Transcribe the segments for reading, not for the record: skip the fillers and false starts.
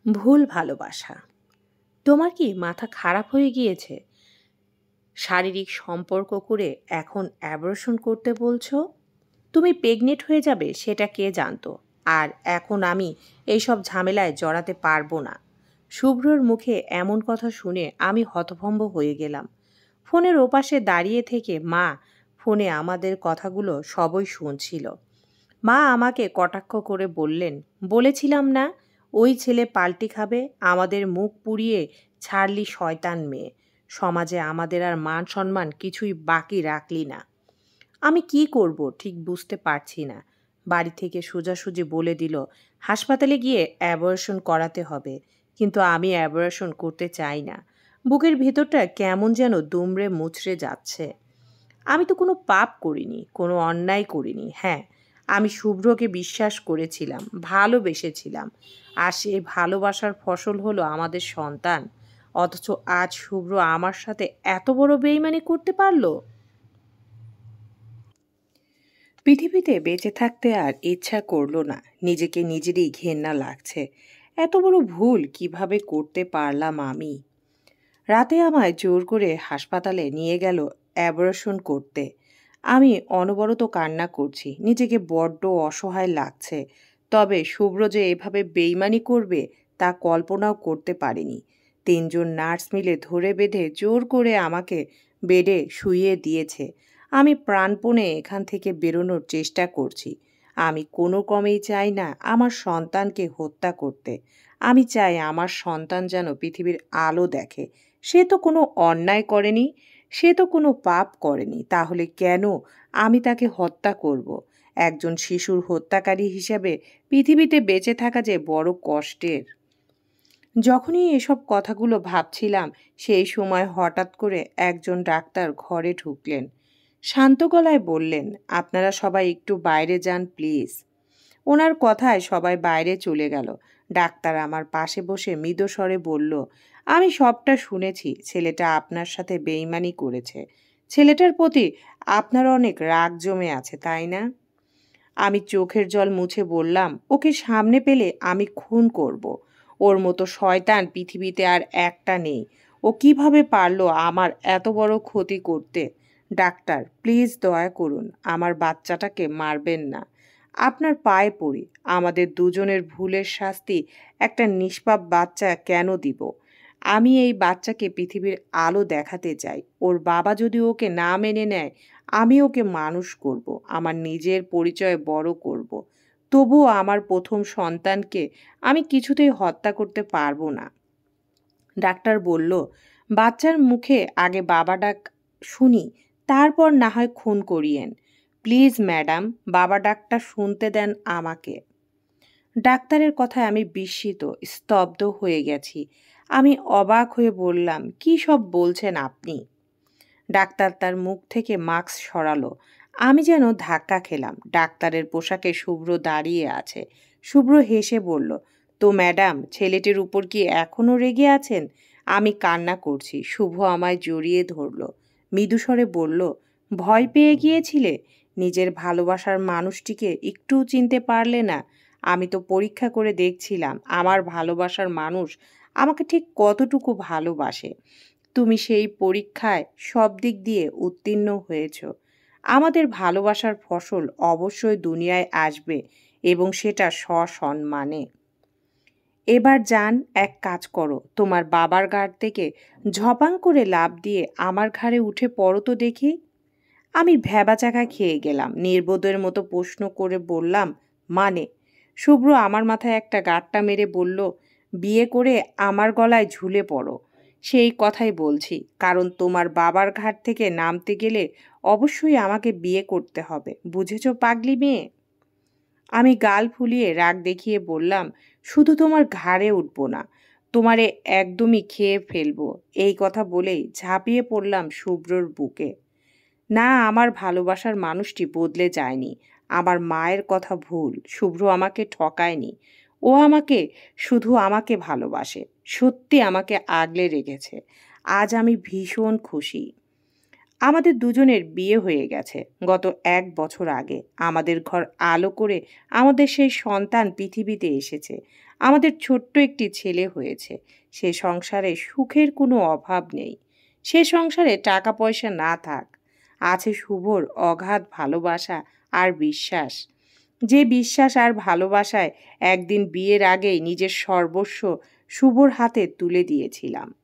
ভুল ভালোবাসা। তোমার কি মাথা খারাপ হয়ে গিয়েছে? শারীরিক সম্পর্ক করে এখন অ্যাবর্শন করতে বলছো? তুমি প্রেগনেন্ট হয়ে যাবে সেটা কে জানতো? আর এখন আমি এইসব ঝামেলায় জড়াতে পারবো না। শুভ্রর মুখে এমন কথা শুনে আমি হতভম্ব হয়ে গেলাম। ফোনের ওপাশে দাঁড়িয়ে থেকে মা ফোনে আমাদের কথাগুলো সবই শুনছিল। মা আমাকে কটাক্ষ করে বললেন, বলেছিলাম না ওই ছেলে পাল্টি খাবে, আমাদের মুখ পুড়িয়ে ছাড়লি শয়তান মেয়ে। সমাজে আমাদের আর মান সম্মান কিছুই বাকি রাখলি না। আমি কি করব ঠিক বুঝতে পারছি না। বাড়ি থেকে সোজাসুজি বলে দিল হাসপাতালে গিয়ে অ্যাবর্শন করাতে হবে, কিন্তু আমি অ্যাবর্শন করতে চাই না। বুকের ভেতরটা কেমন যেন দুমড়ে মুচড়ে যাচ্ছে। আমি তো কোনো পাপ করিনি, কোনো অন্যায় করিনি। হ্যাঁ, আমি শুভ্রকে বিশ্বাস করেছিলাম, ভালোবেসেছিলাম। আর সেই ভালোবাসার ফসল হলো আমাদের সন্তান। অথচ আজ শুভ্র আমার সাথে এত বড় বেইমানি করতে পারলো। পৃথিবীতে বেঁচে থাকতে আর ইচ্ছা করলো না। নিজেকে নিজেরই ঘেন্না লাগছে। এত বড় ভুল কিভাবে করতে পারলাম আমি? রাতে আমায় জোর করে হাসপাতালে নিয়ে গেল অ্যাবর্শন করতে। আমি অনবরত কান্না করছি, নিজেকে বড্ড অসহায় লাগছে। তবে শুভ্র যে এভাবে বেইমানি করবে তা কল্পনাও করতে পারিনি। তিনজন নার্স মিলে ধরে বেঁধে জোর করে আমাকে বেডে শুইয়ে দিয়েছে। আমি প্রাণপণে এখান থেকে বেরোনোর চেষ্টা করছি। আমি কোনো ক্রমেই চাই না আমার সন্তানকে হত্যা করতে। আমি চাই আমার সন্তান যেন পৃথিবীর আলো দেখে। সে তো কোনো অন্যায় করেনি, সে তো কোনো পাপ করেনি। তাহলে কেন আমি তাকে হত্যা করব? একজন শিশুর হত্যাকারী হিসেবে পৃথিবীতে বেঁচে থাকা যে বড় কষ্টের। যখনই এসব কথাগুলো ভাবছিলাম সেই সময় হঠাৎ করে একজন ডাক্তার ঘরে ঢুকলেন। শান্ত গলায় বললেন, আপনারা সবাই একটু বাইরে যান প্লিজ। ওনার কথায় সবাই বাইরে চলে গেল। ডাক্তার আমার পাশে বসে মৃদু স্বরে বলল, আমি সবটা শুনেছি। ছেলেটা আপনার সাথে বেইমানি করেছে। ছেলেটার প্রতি আপনার অনেক রাগ জমে আছে, তাই না? আমি চোখের জল মুছে বললাম, ওকে সামনে পেলে আমি খুন করব। ওর মতো শয়তান পৃথিবীতে আর একটা নেই। ও কিভাবে পারলো আমার এত বড় ক্ষতি করতে? ডাক্তার, প্লিজ দয়া করুন, আমার বাচ্চাটাকে মারবেন না। আপনার পায়ে পড়ি। আমাদের দুজনের ভুলের শাস্তি একটা নিষ্পাপ বাচ্চা কেন দিব? আমি এই বাচ্চাকে পৃথিবীর আলো দেখাতে চাই। ওর বাবা যদি ওকে না মেনে নেয়, আমি ওকে মানুষ করব, আমার নিজের পরিচয় বড় করব। তবুও আমার প্রথম সন্তানকে আমি কিছুতেই হত্যা করতে পারবো না। ডাক্তার বলল, বাচ্চার মুখে আগে বাবা ডাক শুনি, তারপর না হয় খুন করিয়েন। প্লিজ ম্যাডাম, বাবা ডাকটা শুনতে দেন আমাকে। ডাক্তারের কথায় আমি বিস্মিত, স্তব্ধ হয়ে গেছি। আমি অবাক হয়ে বললাম, কী সব বলছেন আপনি? ডাক্তার তার মুখ থেকে মাস্ক সরালো। আমি যেন ধাক্কা খেলাম। ডাক্তারের পোশাকে শুভ্র দাঁড়িয়ে আছে। শুভ্র হেসে বলল, তো ম্যাডাম, ছেলেটির উপর কি এখনও রেগে আছেন? আমি কান্না করছি। শুভ আমায় জড়িয়ে ধরল। মৃদুস্বরে বলল, ভয় পেয়ে গিয়েছিলে? নিজের ভালোবাসার মানুষটিকে একটু চিনতে পারলে না? আমি তো পরীক্ষা করে দেখছিলাম আমার ভালোবাসার মানুষ আমাকে ঠিক কতটুকু ভালোবাসে। তুমি সেই পরীক্ষায় সব দিক দিয়ে উত্তীর্ণ হয়েছ। আমাদের ভালোবাসার ফসল অবশ্যই দুনিয়ায় আসবে, এবং সেটা সসম্মানে। এবার যান, এক কাজ করো, তোমার বাবার ঘাড় থেকে ঝপাং করে লাফ দিয়ে আমার ঘাড়ে উঠে পড়ো তো দেখি। আমি ভ্যাবাচাকা খেয়ে গেলাম। নির্বোধের মতো প্রশ্ন করে বললাম, মানে? শুভ্র আমার মাথায় একটা গাঁট্টা মেরে বলল, বিয়ে করে আমার গলায় ঝুলে পড়ো। সেই কথাই বলছি, কারণ তোমার বাবার ঘাট থেকে নামতে গেলে অবশ্যই আমাকে বিয়ে করতে হবে। বুঝেছো পাগলি মেয়ে? আমি গাল ফুলিয়ে রাগ দেখিয়ে বললাম, শুধু তোমার ঘাড়ে উঠবো না, তোমারে একদমই খেয়ে ফেলবো। এই কথা বলেই ঝাঁপিয়ে পড়লাম শুভ্রর বুকে। না, আমার ভালোবাসার মানুষটি বদলে যায়নি। আমার মায়ের কথা ভুল। শুভ্র আমাকে ঠকায়নি। ও শুধু আমাকে ভালোবাসে। সত্যি আমাকে আগলে রেখেছে। আজ আমি ভীষণ খুশি। আমাদের দুজনের বিয়ে হয়ে গেছে গত 1 বছর আগে। আমাদের ঘর আলো করে আমাদের সেই সন্তান পৃথিবীতে এসেছে। আমাদের ছোট্ট একটি ছেলে হয়েছে। সে সংসারে সুখের কোনো অভাব নেই। সে সংসারে টাকা পয়সা না থাক, আছে শুভর অগাধ ভালোবাসা আর বিশ্বাস। যে বিশ্বাস আর ভালোবাসায় একদিন বিয়ের আগেই নিজের সর্বস্ব শুভর হাতে তুলে দিয়েছিলাম।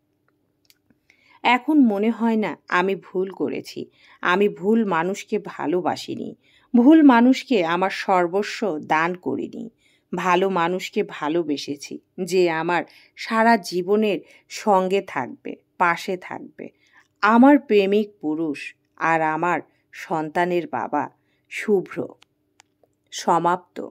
এখন মনে হয় না আমি ভুল করেছি। আমি ভুল মানুষকে ভালোবাসিনি। ভুল মানুষকে আমার সর্বস্ব দান করিনি। ভালো মানুষকে ভালোবেসেছি, যে আমার সারা জীবনের সঙ্গে থাকবে, পাশে থাকবে। আমার প্রেমিক পুরুষ আর আমার সন্তানের বাবা শুভ্র। সমাপ্ত।